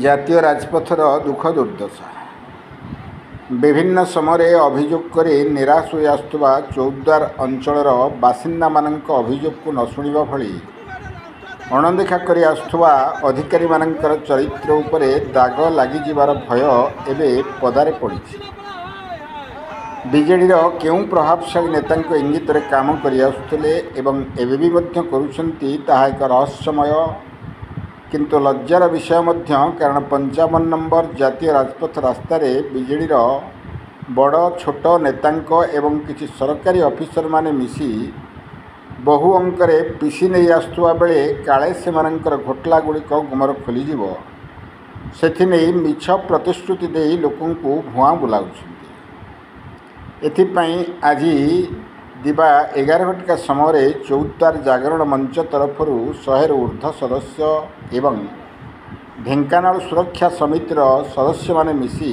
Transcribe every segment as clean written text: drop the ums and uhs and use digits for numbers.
জাতীয় রাজপথর দুঃখ দুর্দশা বিভিন্ন সময়ে অভিযোগ করে নিরাশ হয়ে আসুवा চৌদ্ୱାର ଅଞ୍ଚଳର ବାସିନ୍ଦାମାନଙ୍କ ଅଭିଯୋଗକୁ ନ ଶୁଣିବା ଭଳି ଅଣଦେଖା କରି ଆସୁଥିବା ଅଧିକାରୀମାନଙ୍କର ଚରିତ୍ର ଉପରେ ଦାଗ ଲାଗିଯିବାର ଭୟ ଏବେ ପଦାରେ ପଡ଼ିଛି। ବିଜେଡ଼ିର କେଉଁ ପ୍ରଭାବଶାଳୀ ନେତାଙ୍କ ଇଙ୍ଗିତରେ କାମ କରି ଆସୁଥିଲେ ଏବଂ ଏବେ ବି ମଧ୍ୟ କରୁଛନ୍ତି ତାହା ଏକ ରହସ୍ୟମୟ किंतु लज्जार विषय मध्य कारण 55 नंबर जातीय राजपथ रास्तार बिजेडीर बड़ छोट नेतांक एवं किसी सरकारी ऑफिसर माने मिसी बहु अंकरे पिसी नहीं आसुवा बेले काले सेमानंकर घोटला गुड़िक गुमर खोलीजिव सेथिनेई मिछ प्रतिश्रुति दे लोकंकु भुआ बुलाउछन्ति। एथिपाई आज दिबा 11 घटिका समय चौद्वार जागरण मंच तरफ 100 ऊर्ध्व सदस्य एवं ढेंकानाल सुरक्षा समितिर सदस्य माने मिसी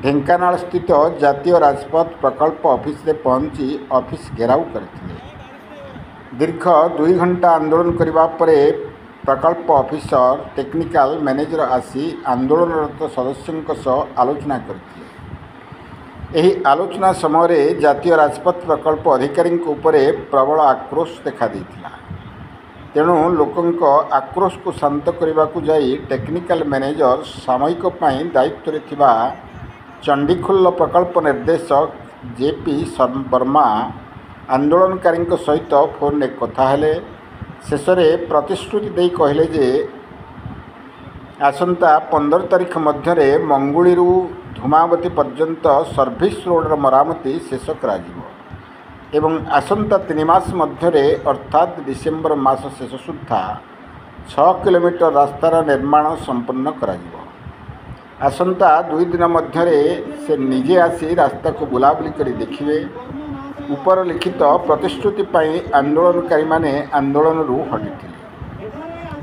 ढेंकानाल स्थित जातीय राजपथ प्रकल्प ऑफिस रे पहुंची ऑफिस घेराव करथिले। दीर्घ 2 घंटा आंदोलन करबा परे प्रकल्प ऑफिसर टेक्निकल मैनेजर आसी आंदोलनरत सदस्यंक सह आलोचना करथिले। एही आलोचना समय जातीय राजपथ प्रकल्प अधिकारी उपरे प्रबल आक्रोश देखा देइथिला। तेणु लोकंक आक्रोश को शांत करने को जाई टेक्निकल मैनेजर सामयिक दायित्व रे थिबा चंडीखोल प्रकल्प निर्देशक जेपी वर्मा आंदोलनकारी सहित फोन में कथा हेले। शेष में प्रतिश्रुति दे कहले जे आसंता 15 तारीख मध्य मंगुली धूमावती पर्यंत सर्विस रोड मरामती शेष कराजिवो एवं आसंता 3 मास मध्य अर्थात डिसेम्बर मास शेष सुधा 6 किलोमीटर रास्तार निर्माण संपन्न कराजिवो। आसंता 2 दिन मध्य से निजे आसी रास्ता को बुलाबुली कर देखिए। ऊपर लिखित प्रतिश्रुति पाई आंदोलनकारी माने आंदोलन हटिथिले।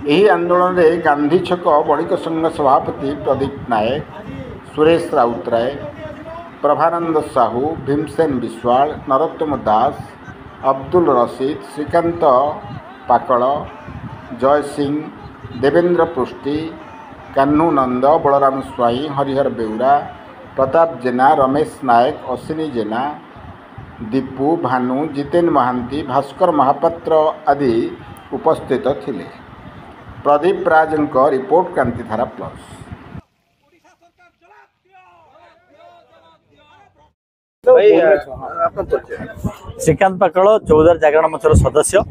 यही आंदोलन में गांधी छक बणिक संघ सभापति प्रदीप नायक, सुरेश राउतराय, प्रभानंद साहू, भीमसेन विश्वाल, नरोत्तम दास, अब्दुल रशीद, श्रीकांत पाकड़, जय सिंह, देवेंद्र पृष्टि, कान्हू नंद, बलराम स्वाई, हरिहर बेउरा, प्रताप जेना, रमेश नायक, अश्विनी जेना, दीपू, भानु, जितेन महांती, भास्कर महापात्र आदि उपस्थित थिले। प्रदीप राजंक रिपोर्ट क्रांतिधारा प्लस। श्रीकांत पाकड़ चौद्वार जागरण मंचर सदस्य।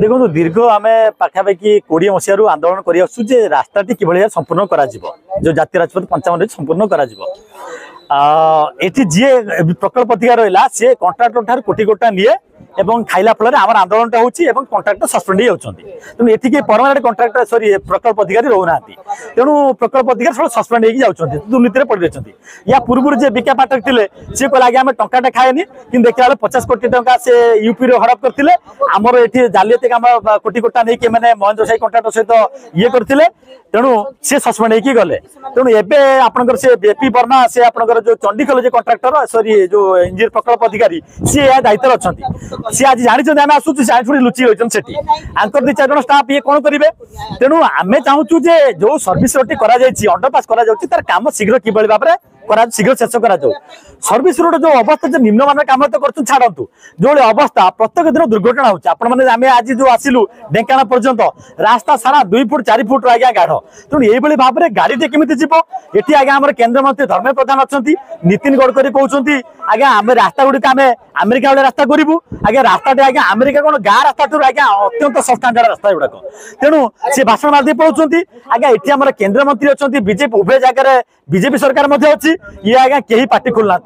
देखो दीर्घ आम पाखापाखि 20 मसीह आंदोलन कर रास्ताटी कि संपूर्ण कर जो जातीय राजपथ 55 संपूर्ण कर जी प्रकल्प अधिकार रहा सी कंट्राक्टर ठार कोटी कोटा निए एवं खाइला फल आम आंदोलन होती कंट्राक्टर सस्पेंड होती। तेणु ये परमानेंट कंट्राक्टर सॉरी प्रकल्प अधिकारी रोना तेणु प्रकल्प अधिकारी सब सस्पेंड हो दुर्नीति पड़ रही। या पूर्व जे बिका पाठक थे सी कहले आगे आम टाटा खाएनि कि देखा 50 कोटी टंका से यूपी हड़प करते आमर ये जालियाती काम कोटी कोटा नहीं मैंने महेंद्र साई कंट्राक्टर सहित ये करते तेणु सी सस्पेंड होगी गले। तेणु एवं आपंकर से बेपी वर्मा से आपंकर जो चंडीखोल जो कंट्राक्टर सॉरी जो इंजीनियर प्रकल्प अधिकारी सी यह दायित्व अच्छा सी आज जानते आम आसूँ जानी लुचि होती आंकर 2-4 जन स्टाफ ये कौन करेंगे। तेणु आम चाहूँ जो सर्विस रोड अंडरपास कर काम शीघ्र कि भाव में शीघ्र शेष कर सर्विस रोड जो अवस्था जो निम्नमान कम तो कर छाड़ू जो अवस्था प्रत्येक दिन दुर्घटना होती आप आज जो आसिलु ढेंकाना पर्यंत रास्ता सारा 2 फुट 4 फुट आज्ञा गाढ़। तेणु ये भाव में गाड़ी केमी जीव ये आज्ञा आम केन्द्र मंत्री धर्मेन्द्र प्रधान अच्छा नितिन गडकरी कहते आज्ञा आम रास्ता गुड़िक आम अमेरिका वाले रास्ता करूँ आज्ञा रास्ता आज्ञा अमेरिका कौन गाँ रास्ता आज्ञा अत्यंत सस्तांडार रास्ता गुड़ाक। तेणु सी भाषण मार्दी पहुंच आज्ञा ये केन्द्र मंत्री अच्छा बीजेपी उभय जगह बीजेपी सरकार अच्छी ये आज्ञा कहीं पार्टी खोलना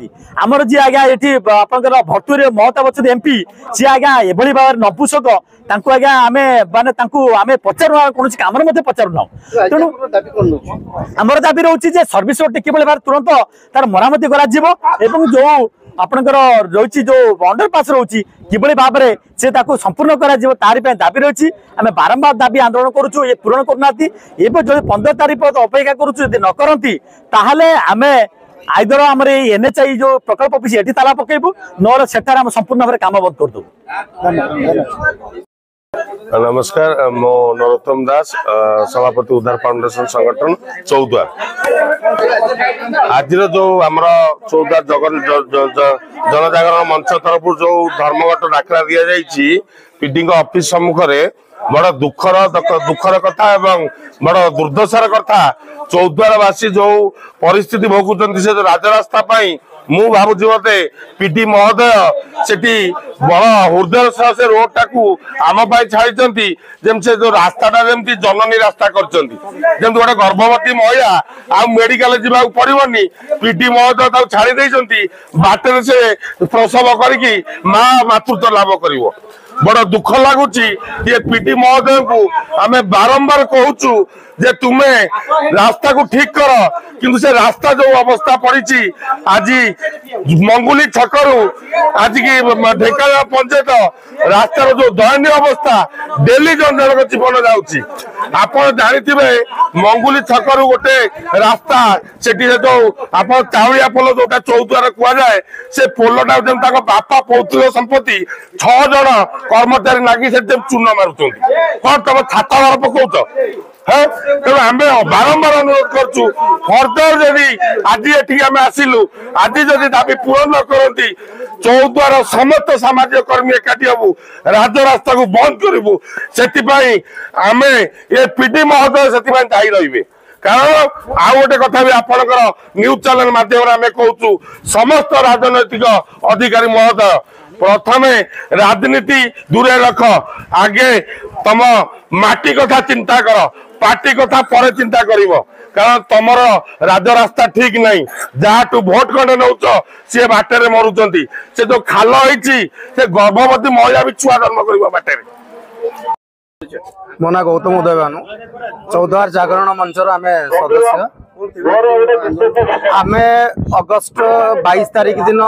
आमर जी आज्ञा ये आपंकर भर्तुरी महता बच्चन एमपी सी आज्ञा एभली भाव नपुसक आज्ञा आम माने आम पचारू कौन कम पचारूना तेणु आमर दाबी रोचे सर्विस रोड किभली भाव तुरंत तार मरामती करा जो आपणकर रही जो अंडरपास रोचे किभली भाव में से संपूर्ण कर तारी दाबी रही आम बारंबार दाबी आंदोलन करुचु ये पूरण करना जो 15 तारीख अपेक्षा करुचु न करती ताहले आम आइदर आम एनएचआई जो प्रकल्प ऑफिस ये ताला पकेबू न संपूर्ण भाव काम बंद करदेबू। नमस्कार मो नरोत्तम दास सभापति उद्धार फाउंडेशन संगठन चौद्वार आज जो आमर चौद्वार जनजागरण मंच तरफ जो धर्मघट डाकरा दि जाइए पीडी ऑफिस सम्मुख में बड़ दुखर कथा एवं बड़ दुर्दशार कथा चौद्वारवासी जो परिस्थिति भोगुंट से राजरास्ता मु भावुची मते पीडी महोदय सेठी बड़ हृदय सह से रोड टाकू आम छाड़ी जमी से जो रास्ता जमी जननी रास्ता करमी गोटे गर्भवती महिला आ मेडिकल जावाक पड़ोनी पीडी महोदय छाड़ी बाटर से प्रसव करके माँ मातृत्व लाभ कर बड़ दुख लगुच ये पीडी महोदय को आम बारंबार कहूचु जे तुम्हें रास्ता को ठीक कर किंतु से रास्ता जो अवस्था पड़ी आज मंगुली छकरू आज की ढेंकानाल पंचायत रास्तार जो दयनीय अवस्था डेली जन जन जीवन जाऊँगी आप जानी मंगुली छकरू गोटे रास्ता से जो आप चाउलिया पोल जोटा चौद्वार कहुए से पोलटा जमी बापा पौतृक संपत्ति 6 जन कर्मचारी लगी से चून मारुंट कौन तुम छाता घर पकाउच है तेणु आम बारंबार अनुरोध करुँ फर्दर जदि आज ये आम आसिलु आज जदि दाबी पूरण न करती चौद्वार समस्त सामाजिक कर्मी एकाठी हबू राजरास्ता को बंद करूँ से आम ये पीडी महोदय से दायी रही कारण आउ गोटे कथा भी आपणकर न्यूज चैनल माध्यम आम कहूँ समस्त राजनैतिक अधिकारी महोदय प्रथमे राजनीति दूरे रख आगे तम माटी कथा चिंता कर पार्टी कथा पर चिंता करिवो कारण तमर राजरास्ता ठीक नहीं जहाँ तू भोट खंडे नौच सी बाटर मरुंच से जो खाल होती से गर्भवती महिला भी छुआ जन्म कर बाटर मो ना गौतम उदयभानु चौद्वार जागरण मंचर आम सदस्य आम अगस्ट 22 तारीख दिन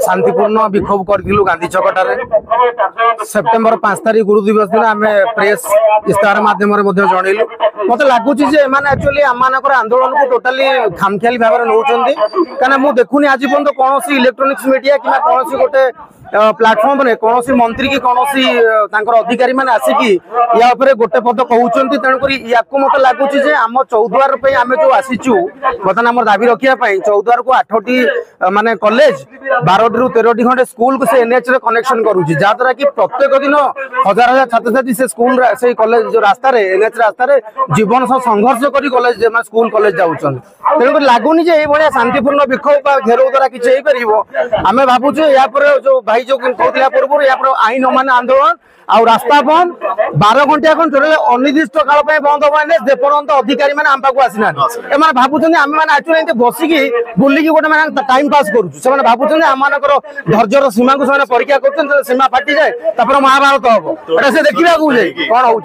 शांतिपूर्ण विक्षोभ करूँ गांधी छकटारे सेप्टेम्बर 5 तारीख गुरु दिवस दिन आम प्रेस इस्ताहार माध्यम जनइलु मत लगुच एक्चुअली आम आंदोलन को टोटाली खामखियाली भाव में नौकरी कहीं मुझे देखुनी आज पर्यटन कौन इलेक्ट्रोनिक्स मीडिया कि कौन गोटे प्लाटफर्म ने कौन मंत्री की कौन अधिकारी मैंने आसिकी या गोटे पद कहते तेणुक या मत लगुच आम चौद्वार आम जो आसीचु बर्तमान आम दाबी रखापी चौद्वार को 8टी माने कॉलेज 12 ରୁ 13टी खंडे स्कूल को से एनएच रे कनेक्शन करुच्ची जहाद्वारा कि प्रत्येक दिन हजार हजार छात्र छात्री से स्कूल से कॉलेज जो रास्ता एनएच रास्ता जीवन सह संघर्ष कर कॉलेज स्कूल कॉलेज जाऊँ तेणुक लगुनि ये शांतिपूर्ण विक्षोभ घेराव द्वारा किसी आम भावुँ या जो भाई जो कहला पूर्व या आईन अमान आंदोलन आउ रास्ता बंद 12 घंटा टोटल अनिर्दिष्ट काल बंद हम जेपर्यंत अधिकारी मैंने आम पाक आसीना एम भावुँ आम मैंने एक्चुअली बसिकी बुलिकी गोटे मैंने टाइम पास करुँ भावुँ आम धैर्यर सीमा को परीक्षा कर सीमा फाटी जाए महाभारत हम से देखा कौन हो